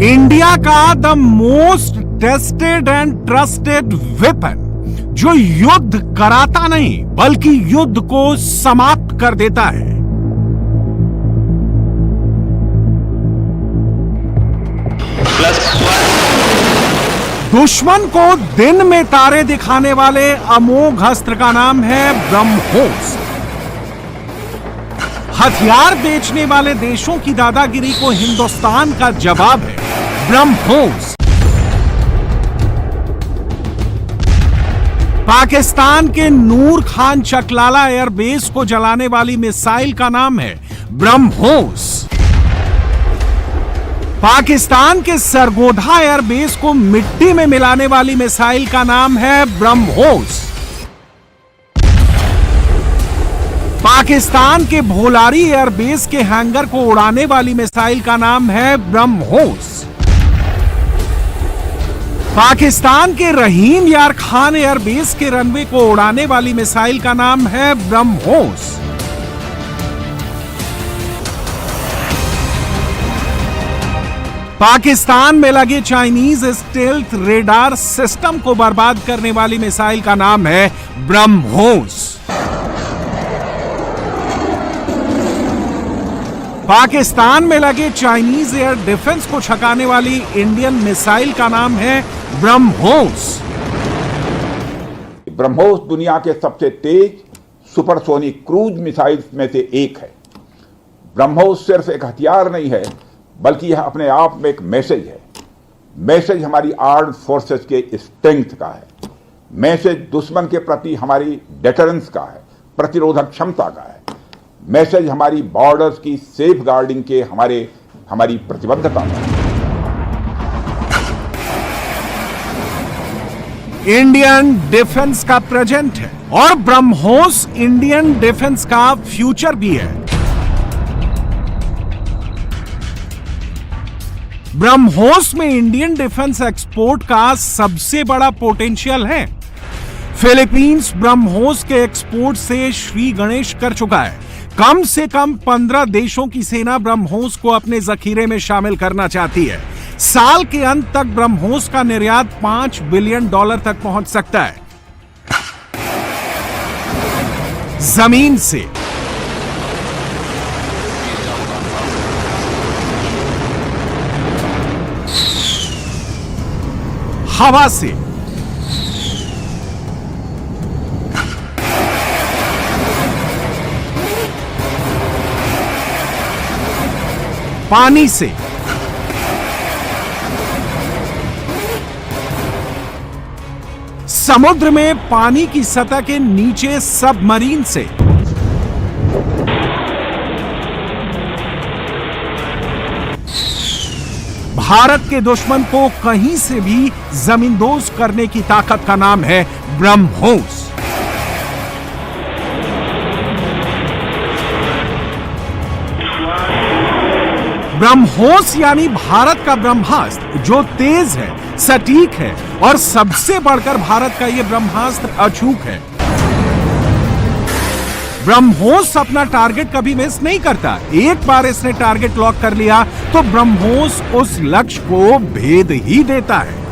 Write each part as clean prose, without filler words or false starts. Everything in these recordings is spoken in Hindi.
इंडिया का the most tested and trusted weapon, जो युद्ध कराता नहीं बल्कि युद्ध को समाप्त कर देता है। दुश्मन को दिन में तारे दिखाने वाले अमोघ अस्त्र का नाम है ब्रह्मोस। हथियार बेचने वाले देशों की दादागिरी को हिंदुस्तान का जवाब है ब्रह्मोस। पाकिस्तान के नूर खान चकलाला एयरबेस को जलाने वाली मिसाइल का नाम है ब्रह्मोस। पाकिस्तान के सरगोधा एयरबेस को मिट्टी में मिलाने वाली मिसाइल का नाम है ब्रह्मोस। पाकिस्तान के भोलारी एयरबेस के हैंगर को उड़ाने वाली मिसाइल का नाम है ब्रह्मोस। पाकिस्तान के रहीम यार खान एयरबेस के रनवे को उड़ाने वाली मिसाइल का नाम है ब्रह्मोस। पाकिस्तान में लगे चाइनीज स्टेल्थ रेडार सिस्टम को बर्बाद करने वाली मिसाइल का नाम है ब्रह्मोस। पाकिस्तान में लगे चाइनीज एयर डिफेंस को छकाने वाली इंडियन मिसाइल का नाम है ब्रह्मोस। ब्रह्मोस दुनिया के सबसे तेज सुपरसोनिक क्रूज मिसाइल्स में से एक है। ब्रह्मोस सिर्फ एक हथियार नहीं है, बल्कि यह अपने आप में एक मैसेज है। मैसेज हमारी आर्म्ड फोर्सेस के स्ट्रेंथ का है। मैसेज दुश्मन के प्रति हमारी डेटरेंस का है, प्रतिरोधक क्षमता का है। मैसेज हमारी बॉर्डर्स की सेफ गार्डिंग के हमारी प्रतिबद्धता का है। इंडियन डिफेंस का प्रेजेंट है और ब्रह्मोस इंडियन डिफेंस का फ्यूचर भी है। ब्रह्मोस में इंडियन डिफेंस एक्सपोर्ट का सबसे बड़ा पोटेंशियल है। फिलीपींस ब्रह्मोस के एक्सपोर्ट से श्री गणेश कर चुका है। कम से कम 15 देशों की सेना ब्रह्मोस को अपने जखीरे में शामिल करना चाहती है। साल के अंत तक ब्रह्मोस का निर्यात $5 बिलियन तक पहुंच सकता है। जमीन से, हवा से, पानी से, समुद्र में पानी की सतह के नीचे सबमरीन से, भारत के दुश्मन को कहीं से भी जमींदोज करने की ताकत का नाम है ब्रह्मोस। ब्रह्मोस यानी भारत का ब्रह्मास्त्र, जो तेज है, सटीक है और सबसे बढ़कर भारत का यह ब्रह्मास्त्र अचूक है। ब्रह्मोस अपना टारगेट कभी मिस नहीं करता। एक बार इसने टारगेट लॉक कर लिया तो ब्रह्मोस उस लक्ष्य को भेद ही देता है।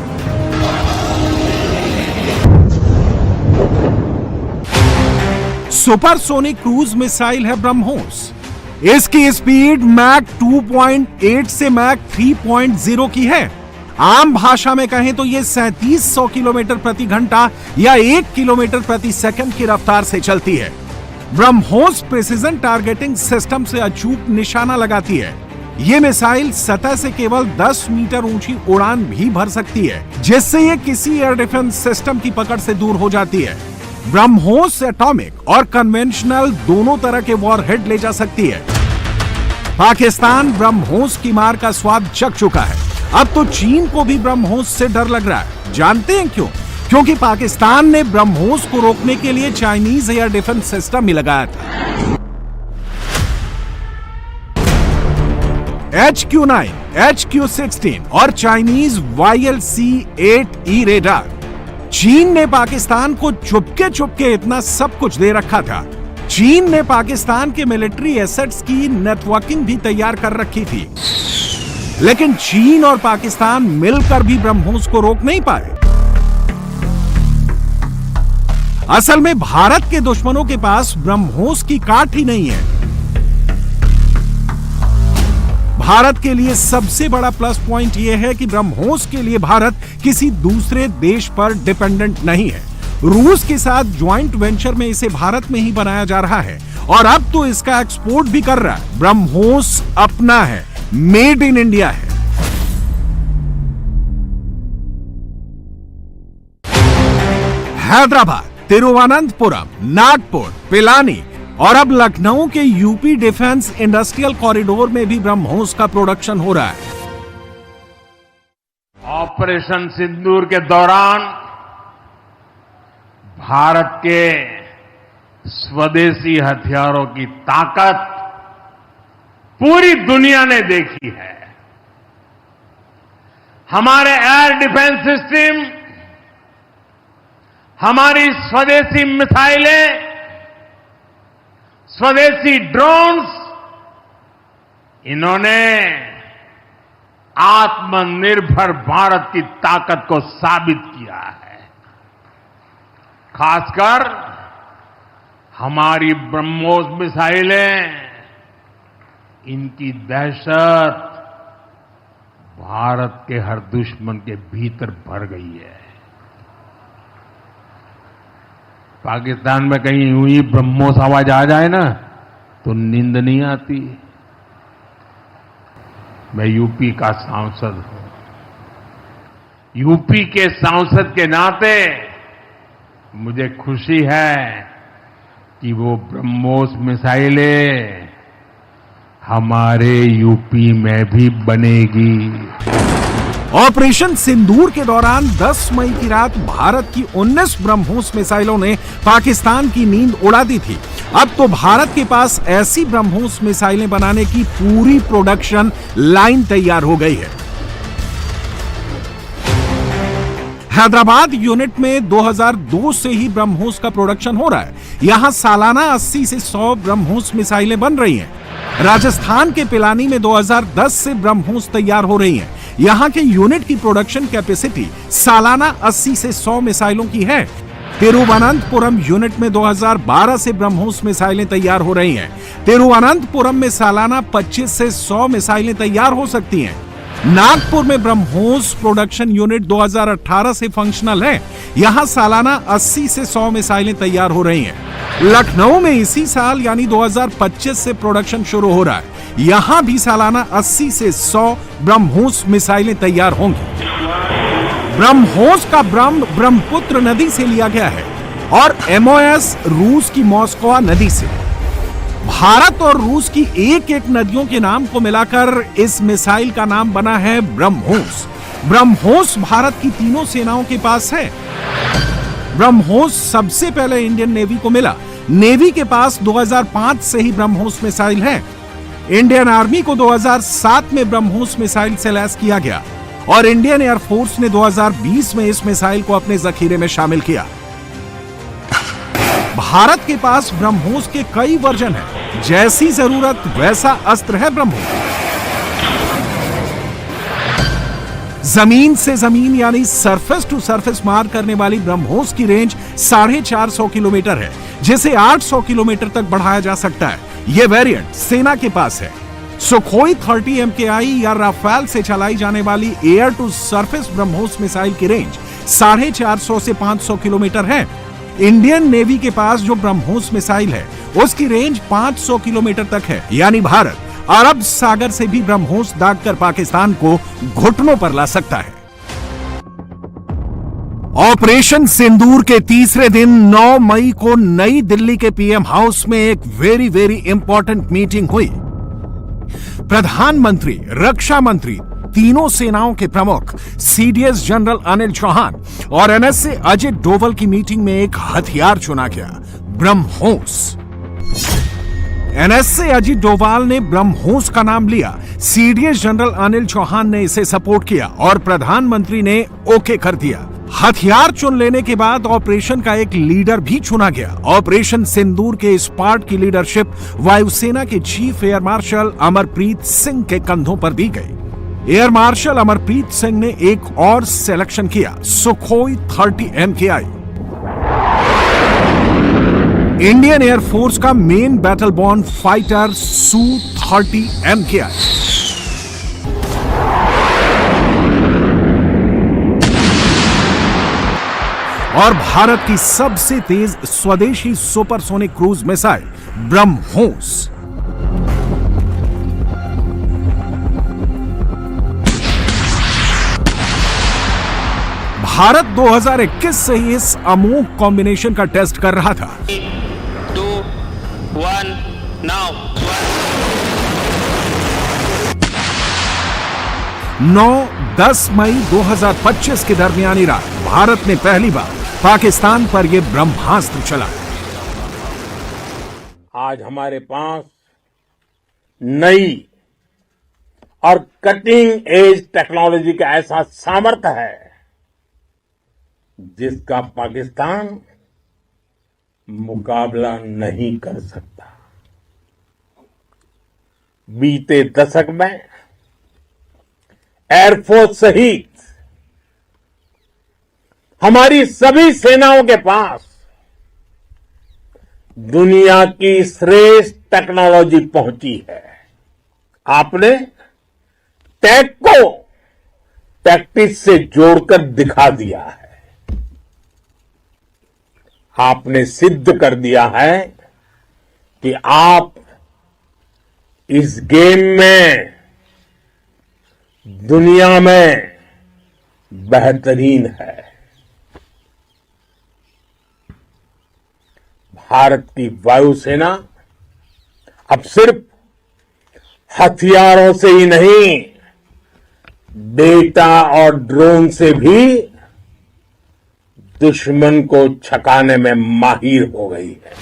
सुपरसोनिक क्रूज मिसाइल है ब्रह्मोस। इसकी स्पीड मैक 2.8 से मैक 3.0 की है। आम भाषा में कहें तो यह 3700 किलोमीटर प्रति घंटा या 1 किलोमीटर प्रति सेकंड की रफ्तार से चलती है। ब्रह्मोस प्रिसीजन टारगेटिंग सिस्टम से अचूक निशाना लगाती है। यह मिसाइल सतह से केवल 10 मीटर ऊंची उड़ान भी भर सकती है, जिससे यह किसी एयर डिफेंस सिस्टम की पकड़ से दूर हो जाती है। ब्रह्मोस एटॉमिक और कन्वेंशनल दोनों तरह के वॉरहेड ले जा सकती है। पाकिस्तान ब्रह्मोस की मार का स्वाद चख चुका है। अब तो चीन को भी ब्रह्मोस से डर लग रहा है। जानते हैं क्यों? क्योंकि पाकिस्तान ने ब्रह्मोस को रोकने के लिए चाइनीज एयर डिफेंस सिस्टम ही लगाया था। HQ-9, HQ-16 और चाइनीज YLC-8E रेडार। चीन ने पाकिस्तान को चुपके चुपके इतना सब कुछ दे रखा था। चीन ने पाकिस्तान के मिलिट्री एसेट्स की नेटवर्किंग भी तैयार कर रखी थी। लेकिन चीन और पाकिस्तान मिलकर भी ब्रह्मोस को रोक नहीं पाए। असल में भारत के दुश्मनों के पास ब्रह्मोस की काट ही नहीं है। भारत के लिए सबसे बड़ा प्लस पॉइंट यह है कि ब्रह्मोस के लिए भारत किसी दूसरे देश पर डिपेंडेंट नहीं है। रूस के साथ ज्वाइंट वेंचर में इसे भारत में ही बनाया जा रहा है और अब तो इसका एक्सपोर्ट भी कर रहा है। ब्रह्मोस अपना है, मेड इन इंडिया है। हैदराबाद, तिरुवनंतपुरम, नागपुर, पिलानी और अब लखनऊ के यूपी डिफेंस इंडस्ट्रियल कॉरिडोर में भी ब्रह्मोस का प्रोडक्शन हो रहा है। ऑपरेशन सिंदूर के दौरान भारत के स्वदेशी हथियारों की ताकत पूरी दुनिया ने देखी है। हमारे एयर डिफेंस सिस्टम, हमारी स्वदेशी मिसाइलें, स्वदेशी ड्रोन्स, इन्होंने आत्मनिर्भर भारत की ताकत को साबित किया है। खासकर हमारी ब्रह्मोस मिसाइलें, इनकी दहशत भारत के हर दुश्मन के भीतर भर गई है। पाकिस्तान में कहीं यूं ही ब्रह्मोस आवाज आ जाए ना तो नींद नहीं आती। मैं यूपी का सांसद हूं। यूपी के सांसद के नाते मुझे खुशी है कि वो ब्रह्मोस मिसाइलें हमारे यूपी में भी बनेगी। ऑपरेशन सिंदूर के दौरान 10 मई की रात भारत की 19 ब्रह्मोस मिसाइलों ने पाकिस्तान की नींद उड़ा दी थी। अब तो भारत के पास ऐसी ब्रह्मोस मिसाइलें बनाने की पूरी प्रोडक्शन लाइन तैयार हो गई है। हैदराबाद यूनिट में 2002 से ही ब्रह्मोस का प्रोडक्शन हो रहा है। यहां सालाना 80 से 100 ब्रह्मोस मिसाइलें बन रही हैं। राजस्थान के पिलानी में 2010 से ब्रह्मोस तैयार हो रही हैं। यहां के यूनिट की प्रोडक्शन कैपेसिटी सालाना 80 से 100 मिसाइलों की है। तिरुवनंतपुरम यूनिट में 2012 से ब्रह्मोस मिसाइलें तैयार हो रही हैं। तिरुवनंतपुरम में सालाना 25 से 100 मिसाइलें तैयार हो सकती हैं। नागपुर में ब्रह्मोस प्रोडक्शन यूनिट 2018 से फंक्शनल है। यहां सालाना 80 से 100 मिसाइलें तैयार हो रही हैं। लखनऊ में इसी साल यानी 2025 से प्रोडक्शन शुरू हो रहा है। यहां भी सालाना 80 से 100 ब्रह्मोस मिसाइलें तैयार होंगी। ब्रह्मोस का ब्रह्मपुत्र नदी से लिया गया है और एमओएस रूस की मॉस्को नदी से। भारत और रूस की एक नदियों के नाम को मिलाकर इस मिसाइल का नाम बना है ब्रह्मोस। ब्रह्मोस भारत की तीनों सेनाओं के पास है। ब्रह्मोस सबसे पहले इंडियन नेवी को मिला। नेवी के पास 2005 से ही ब्रह्मोस मिसाइल है। इंडियन आर्मी को 2007 में ब्रह्मोस मिसाइल से लैस किया गया और इंडियन एयरफोर्स ने 2020 में इस मिसाइल को अपने जखीरे में शामिल किया। भारत के पास ब्रह्मोस के कई वर्जन हैं। जैसी जरूरत वैसा अस्त्र है ब्रह्मोस। जमीन से जमीन यानी सरफेस टू सरफेस मार करने वाली ब्रह्मोस की रेंज 450 किलोमीटर है, जिसे 800 किलोमीटर तक बढ़ाया जा सकता है। यह वेरिएंट सेना के पास है। सुखोई 30 MKI या राफेल से चलाई जाने वाली air to surface BrahMos missile की रेंज 450 से 500 किलोमीटर है। इंडियन नेवी के पास जो ब्रह्मोस मिसाइल है उसकी रेंज 500 किलोमीटर तक है, यानी भारत अरब सागर से भी ब्रह्मोस दागकर पाकिस्तान को घुटनों पर ला सकता है। ऑपरेशन सिंदूर के तीसरे दिन 9 मई को नई दिल्ली के पीएम हाउस में एक वेरी इंपॉर्टेंट मीटिंग हुई। प्रधानमंत्री, रक्षा मंत्री, तीनों सेनाओं के प्रमुख, सीडीएस जनरल अनिल चौहान और एनएसए अजित डोवल की मीटिंग में एक हथियार चुना गया, ब्रह्मोस। एनएसए अजित डोभाल ने ब्रह्मोस का नाम लिया। सीडीएस जनरल अनिल चौहान ने इसे सपोर्ट किया और प्रधानमंत्री ने ओके कर दिया। हथियार चुन लेने के बाद ऑपरेशन का एक लीडर भी चुना गया। ऑपरेशन सिंदूर के इस पार्ट की लीडरशिप वायुसेना के chief air marshal Amarpreet Singh के कंधों पर दी गई। एयर मार्शल अमरप्रीत सिंह ने एक और सिलेक्शन किया, सुखोई 30 MKI। इंडियन एयरफोर्स का main battle born fighter Su-30 MKI। और भारत की सबसे तेज स्वदेशी supersonic cruise missile BrahMos. Bharat 2021 से ही इस अमोघ कॉम्बिनेशन का टेस्ट कर रहा था। 2, 1, now. 9-10 मई 2025 के दरमियानी रात भारत ने पहली बार पाकिस्तान पर यह ब्रह्मास्त्र चलाया। आज हमारे पास नई और कटिंग एज टेक्नोलॉजी का ऐसा सामर्थ्य है जिसका पाकिस्तान मुकाबला नहीं कर सकता। बीते दशक में एयरफोर्स सहित हमारी सभी सेनाओं के पास दुनिया की श्रेष्ठ टेक्नोलॉजी पहुंची है। आपने टेक को टैक्टिक्स से जोड़कर दिखा दिया है। आपने सिद्ध कर दिया है कि आप इस गेम में दुनिया में बेहतरीन है। भारत की वायुसेना अब सिर्फ हथियारों से ही नहीं, डेटा और ड्रोन से भी दुश्मन को छकाने में माहिर हो गई है।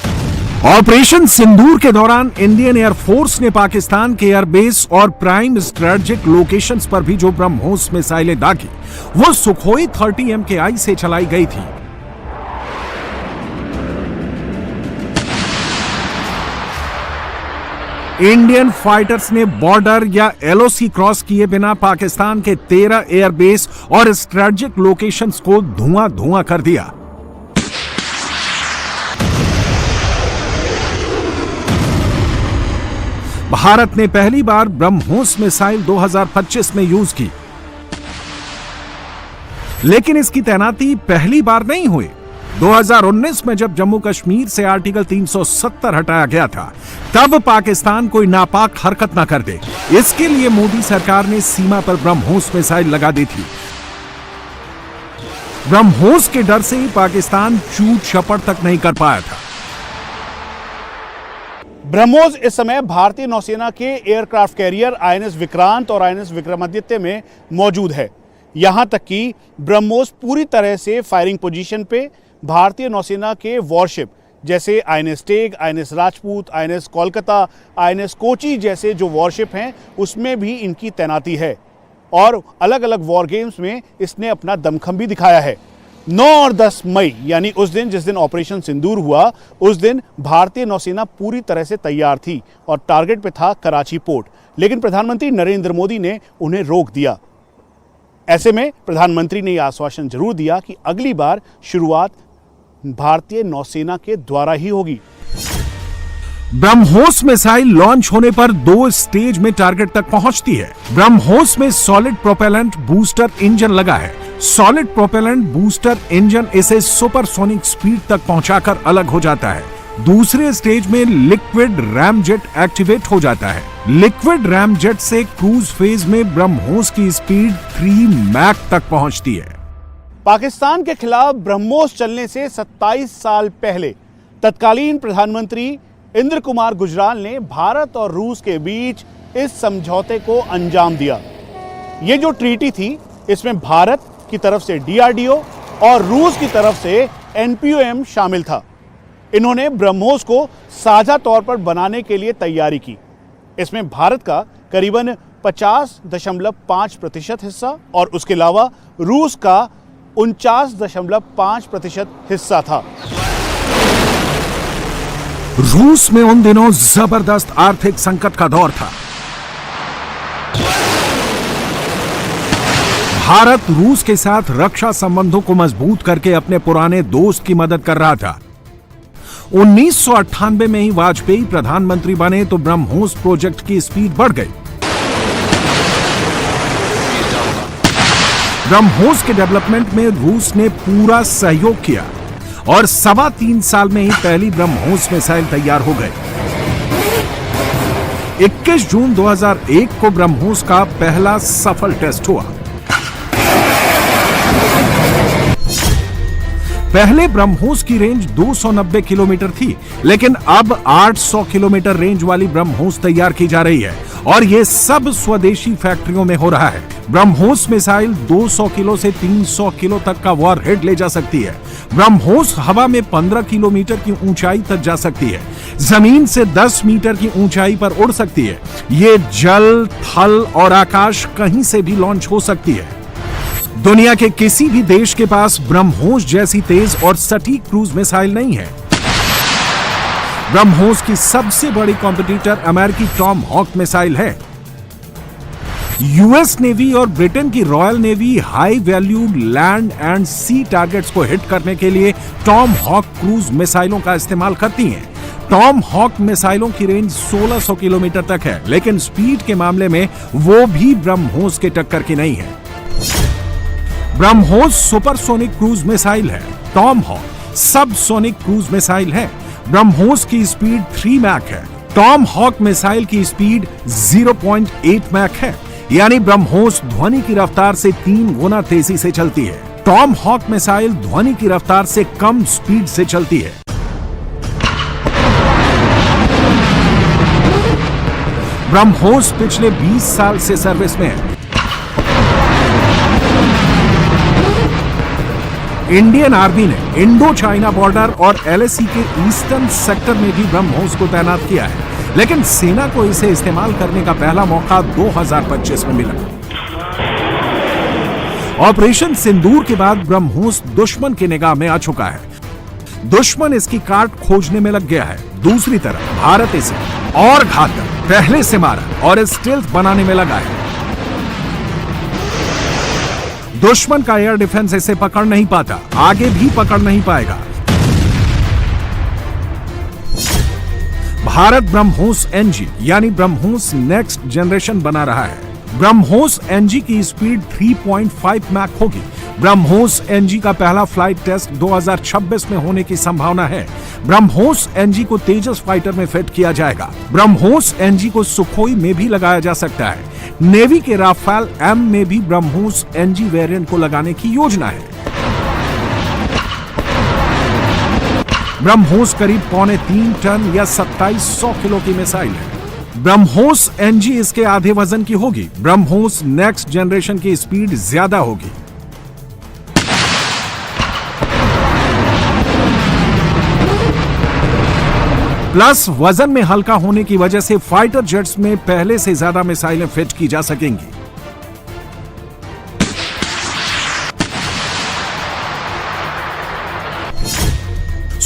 ऑपरेशन सिंदूर के दौरान इंडियन एयरफोर्स ने पाकिस्तान के एयरबेस और प्राइम स्ट्रेटेजिक लोकेशंस पर भी जो ब्रह्मोस मिसाइलें दागी, वो सुखोई 30 MKI से चलाई गई थी। इंडियन फाइटर्स ने बॉर्डर या LOC क्रॉस किए बिना पाकिस्तान के 13 एयरबेस और स्ट्रेटेजिक लोकेशंस को धुआं कर दिया। भारत ने पहली बार ब्रह्मोस मिसाइल 2025 में यूज की, लेकिन इसकी तैनाती पहली बार नहीं हुई। 2019 में जब जम्मू कश्मीर से आर्टिकल 370 हटाया गया था, तब पाकिस्तान कोई नापाक हरकत ना कर दे, इसके लिए मोदी सरकार ने सीमा पर ब्रह्मोस मिसाइल लगा दी थी। ब्रह्मोस के डर से ही पाकिस्तान चूट चपट तक नहीं कर पाया था। ब्रह्मोस इस समय भारतीय नौसेना के एयरक्राफ्ट कैरियर INS विक्रांत और INS विक्रमादित्य में मौजूद है। यहां तक कि ब्रह्मोस पूरी तरह से फायरिंग पोजीशन पे भारतीय नौसेना के वॉरशिप जैसे INS tag, INS Rajput, INS Kolkata, INS Kochi जैसे जो वॉरशिप हैं उसमें भी इनकी तैनाती है और अलग अलग वॉर गेम्स में इसने अपना दमखम भी दिखाया है। 9 और 10 मई यानी उस दिन जिस दिन ऑपरेशन सिंदूर हुआ, उस दिन भारतीय नौसेना पूरी तरह से तैयार थी और टारगेट पे था कराची पोर्ट, लेकिन प्रधानमंत्री नरेंद्र मोदी ने उन्हें रोक दिया। ऐसे में प्रधानमंत्री ने यह आश्वासन जरूर दिया कि अगली बार शुरुआत भारतीय नौसेना के द्वारा ही होगी। ब्रह्मोस मिसाइल लॉन्च होने पर 2 स्टेज में टारगेट तक पहुंचती है। ब्रह्मोस में सॉलिड प्रोपेलेंट बूस्टर इंजन लगा है। सॉलिड प्रोपेलेंट बूस्टर इंजन इसे सुपरसोनिक स्पीड तक पहुंचाकर अलग हो जाता है। दूसरे स्टेज में लिक्विड रैमजेट एक्टिवेट हो जाता है। लिक्विड रैमजेट से क्रूज फेज में ब्रह्मोस की स्पीड 3 मैक तक पहुंचती है। पाकिस्तान के खिलाफ ब्रह्मोस चलने से 27 साल पहले तत्कालीन प्रधानमंत्री इंद्र कुमार गुजराल ने भारत और रूस के बीच इस समझौते को अंजाम दिया। ये जो ट्रीटी थी, इसमें भारत की तरफ से DRDO और रूस की तरफ से NPOM शामिल था। इन्होंने ब्रह्मोस को साझा तौर पर बनाने के लिए तैयारी की। इसमें भारत का करीबन 50.5% हिस्सा और उसके अलावा रूस का 49.5% हिस्सा था। रूस में उन दिनों जबरदस्त आर्थिक संकट का दौर था। भारत रूस के साथ रक्षा संबंधों को मजबूत करके अपने पुराने दोस्त की मदद कर रहा था। 1998 में ही वाजपेयी प्रधानमंत्री बने तो ब्रह्मोस प्रोजेक्ट की स्पीड बढ़ गई। ब्रह्मोस के डेवलपमेंट में रूस ने पूरा सहयोग किया और 3.25 साल में ही पहली ब्रह्मोस मिसाइल तैयार हो गई। 21 जून 2001 को ब्रह्मोस का पहला सफल टेस्ट हुआ। पहले ब्रह्मोस की रेंज 290 किलोमीटर थी, लेकिन अब 800 किलोमीटर रेंज वाली ब्रह्मोस तैयार की जा रही है और यह सब स्वदेशी फैक्ट्रियों में हो रहा है। ब्रह्मोस मिसाइल 200 किलो से 300 किलो तक का वॉरहेड ले जा सकती है। ब्रह्मोस हवा में 15 किलोमीटर की ऊंचाई तक जा सकती है, जमीन से 10 मीटर की ऊंचाई पर उड़ सकती है। ये जल, थल और आकाश कहीं से भी लॉन्च हो सकती है। दुनिया के किसी भी देश के पास ब्रह्मोस जैसी तेज और सटीक क्रूज मिसाइल नहीं है। ब्रह्मोस की सबसे बड़ी कॉम्पिटिटर अमेरिकी टॉम हॉक मिसाइल है। यूएस नेवी और ब्रिटेन की royal navy high value land and sea targets को हिट करने के लिए टॉम हॉक क्रूज मिसाइलों का इस्तेमाल करती हैं। टॉम हॉक मिसाइलों की रेंज 1600 किलोमीटर तक है, लेकिन स्पीड के मामले में वो भी ब्रह्मोस के टक्कर की नहीं है। ब्रह्मोस सुपरसोनिक क्रूज मिसाइल है। Tomahawk subsonic cruise missile है। ब्रह्मोस की स्पीड 3 मैक है। टॉम हॉक मिसाइल की स्पीड 0.8 मैक है, यानी ब्रह्मोस ध्वनि की रफ्तार से 3 गुना तेजी से चलती है। टॉम हॉक मिसाइल ध्वनि की रफ्तार से कम स्पीड से चलती है। ब्रह्मोस पिछले 20 साल से सर्विस में है। इंडियन आर्मी ने इंडो चाइना बॉर्डर और एलएसी के ईस्टर्न सेक्टर में भी ब्रह्मोस को तैनात किया है, लेकिन सेना को इसे इस्तेमाल करने का पहला मौका 2025 में मिला। ऑपरेशन सिंदूर के बाद ब्रह्मोस दुश्मन की निगाह में आ चुका है। दुश्मन इसकी काट खोजने में लग गया है। दूसरी तरफ भारत इसे और घातक, पहले से मारा और स्टेल्थ बनाने में लगा है। दुश्मन का एयर डिफेंस इसे पकड़ नहीं पाता, आगे भी पकड़ नहीं पाएगा। भारत ब्रह्मोस एनजी यानी ब्रह्मोस नेक्स्ट जनरेशन बना रहा है। ब्रह्मोस एनजी की स्पीड 3.5 मैक होगी। ब्रह्मोस एनजी का पहला फ्लाइट टेस्ट 2026 में होने की संभावना है। ब्रह्मोस एनजी को तेजस फाइटर में फिट किया जाएगा। ब्रह्मोस एनजी को सुखोई में भी लगाया जा सकता है। नेवी के राफेल एम में भी ब्रह्मोस एनजी वेरिएंट को लगाने की योजना है। ब्रह्मोस करीब 2.25 टन या 2700 किलो की मिसाइल है। ब्रह्मोस एनजी इसके आधे वजन की होगी। ब्रह्मोस नेक्स्ट जनरेशन की स्पीड ज्यादा होगी। प्लस वजन में हल्का होने की वजह से फाइटर जेट्स में पहले से ज्यादा मिसाइलें फिट की जा सकेंगी।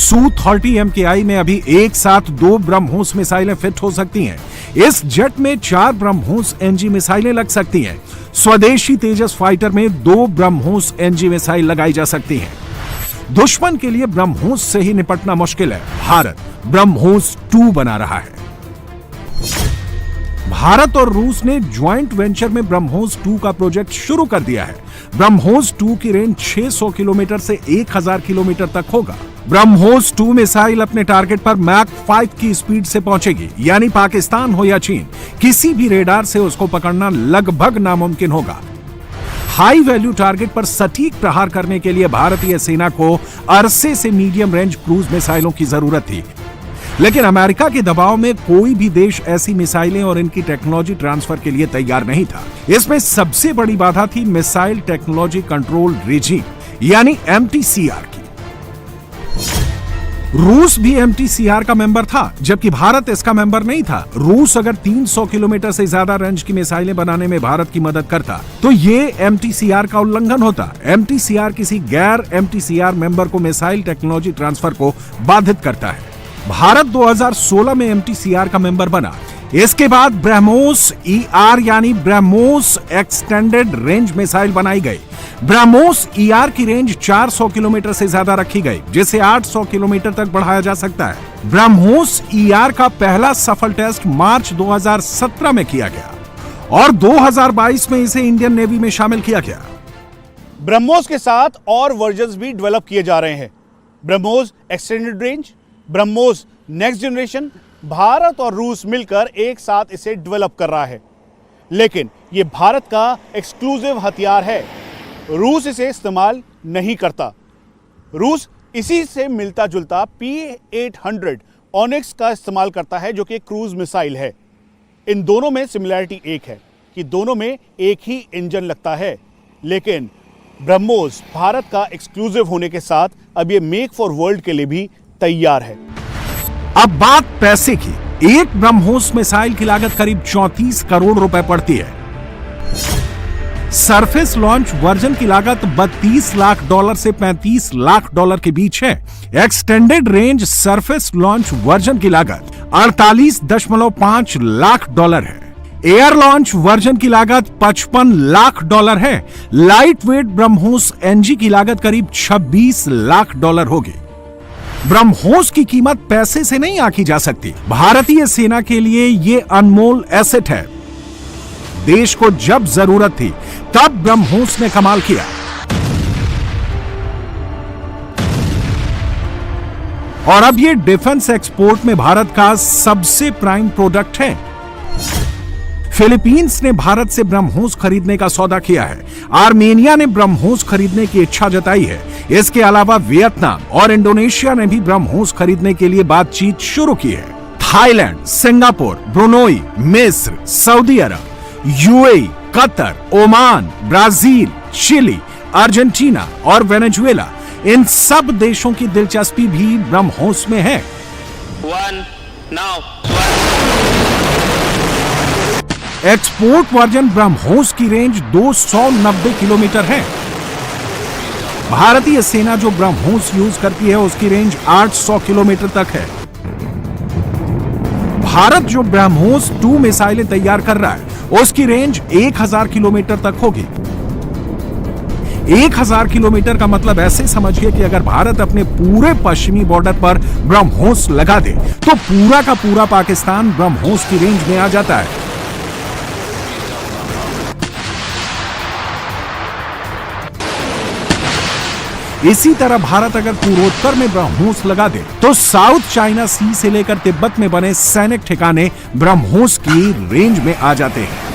Su-30 MKI में अभी एक साथ 2 ब्रह्मोस मिसाइलें फिट हो सकती हैं। इस जेट में 4 ब्रह्मोस एनजी मिसाइलें लग सकती हैं। स्वदेशी तेजस फाइटर में 2 ब्रह्मोस एनजी मिसाइल लगाई जा सकती हैं। दुश्मन के लिए ब्रह्मोस से ही निपटना मुश्किल है। भारत ब्रह्मोस 2 बना रहा है। भारत और रूस ने ज्वाइंट वेंचर में ब्रह्मोस 2 का प्रोजेक्ट शुरू कर दिया है। ब्रह्मोस 2 की रेंज 600 किलोमीटर से 1000 किलोमीटर तक होगा। ब्रह्मोस 2 मिसाइल अपने टारगेट पर मैक 5 की स्पीड से पहुंचेगी, यानी पाकिस्तान हो या चीन, किसी भी रेडार से उसको पकड़ना लगभग नामुमकिन होगा। हाई वैल्यू टारगेट पर सटीक प्रहार करने के लिए भारतीय सेना को अरसे से मीडियम रेंज क्रूज मिसाइलों की जरूरत थी, लेकिन अमेरिका के दबाव में कोई भी देश ऐसी मिसाइलें और इनकी टेक्नोलॉजी ट्रांसफर के लिए तैयार नहीं था। इसमें सबसे बड़ी बाधा थी मिसाइल टेक्नोलॉजी कंट्रोल रेजिम यानी MTCR की। रूस भी MTCR का मेंबर था, जबकि भारत इसका मेंबर नहीं था। रूस अगर 300 किलोमीटर से ज्यादा रेंज की मिसाइलें बनाने में भारत की मदद करता तो ये MTCR का उल्लंघन होता। MTCR किसी गैर MTCR मेंबर को मिसाइल टेक्नोलॉजी ट्रांसफर को बाधित करता है। भारत 2016 में MTCR का मेंबर बना। इसके बाद ब्रह्मोस ER यानी ब्रह्मोस एक्सटेंडेड रेंज मिसाइल बनाई गई। ब्रह्मोस ER की रेंज 400 किलोमीटर से ज्यादा रखी गई, जिसे 800 किलोमीटर तक बढ़ाया जा सकता है। ब्रह्मोस ER का पहला सफल टेस्ट मार्च 2017 में किया गया और 2022 में इसे इंडियन नेवी में शामिल किया गया। ब्रह्मोस के साथ और वर्जन्स भी डेवलप किए जा रहे हैं। BrahMos extended range, BrahMos next generation. Bharat और रूस मिलकर एक साथ इसे डेवलप कर रहा है, लेकिन यह भारत का एक्सक्लूसिव हथियार है। रूस इसे इस्तेमाल नहीं करता। रूस इसी से मिलता जुलता P-800 ऑनिक्स का इस्तेमाल करता है, जो कि क्रूज मिसाइल है। इन दोनों में सिमिलैरिटी एक है कि दोनों में एक ही इंजन लगता है, लेकिन ब्रह्मोस भारत का एक्सक्लूसिव होने के साथ अब ये मेक फॉर वर्ल्ड के लिए भी तैयार है। अब बात पैसे की। एक ब्रह्मोस मिसाइल की लागत करीब 34 करोड़ रुपए पड़ती है। सरफेस लॉन्च वर्जन की लागत $32 लाख से $35 लाख के बीच है। Extended range surface launch version की लागत $48.5 लाख है। एयर लॉन्च वर्जन की लागत $55 लाख है। लाइट वेट ब्रह्मोस NG की लागत करीब $26 लाख होगी। ब्रह्मोस की कीमत पैसे से नहीं आंकी जा सकती। भारतीय सेना के लिए यह अनमोल एसेट है। देश को जब जरूरत थी तब ब्रह्मोस ने कमाल किया। और अब यह डिफेंस एक्सपोर्ट में भारत का सबसे प्राइम प्रोडक्ट है। फिलीपींस ने भारत से ब्रह्मोस खरीदने का सौदा किया है। आर्मेनिया ने ब्रह्मोस खरीदने की इच्छा जताई है। इसके अलावा वियतनाम और इंडोनेशिया ने भी ब्रह्मोस खरीदने के लिए बातचीत शुरू की है। थाईलैंड, सिंगापुर, ब्रुनोई, मिस्र, सऊदी अरब, UAE, Qatar, Oman, Brazil, Chile, Argentina और वेनेजुएला, इन सब देशों की दिलचस्पी भी ब्रह्मोस में है। 1 now एक्सपोर्ट वर्जन ब्रह्मोस की रेंज 290 किलोमीटर है। भारतीय सेना जो ब्रह्मोस यूज करती है उसकी रेंज 800 किलोमीटर तक है। भारत जो ब्रह्मोस 2 मिसाइलें तैयार कर रहा है उसकी रेंज 1000 किलोमीटर तक होगी। 1000 किलोमीटर का मतलब ऐसे समझिए कि अगर भारत अपने पूरे पश्चिमी बॉर्डर पर ब्रह्मोस लगा दे तो पूरा का पूरा पाकिस्तान ब्रह्मोस की रेंज में आ जाता है। इसी तरह भारत अगर पूर्वोत्तर में ब्रह्मोस लगा दे तो साउथ चाइना सी से लेकर तिब्बत में बने सैनिक ठिकाने ब्रह्मोस की रेंज में आ जाते हैं।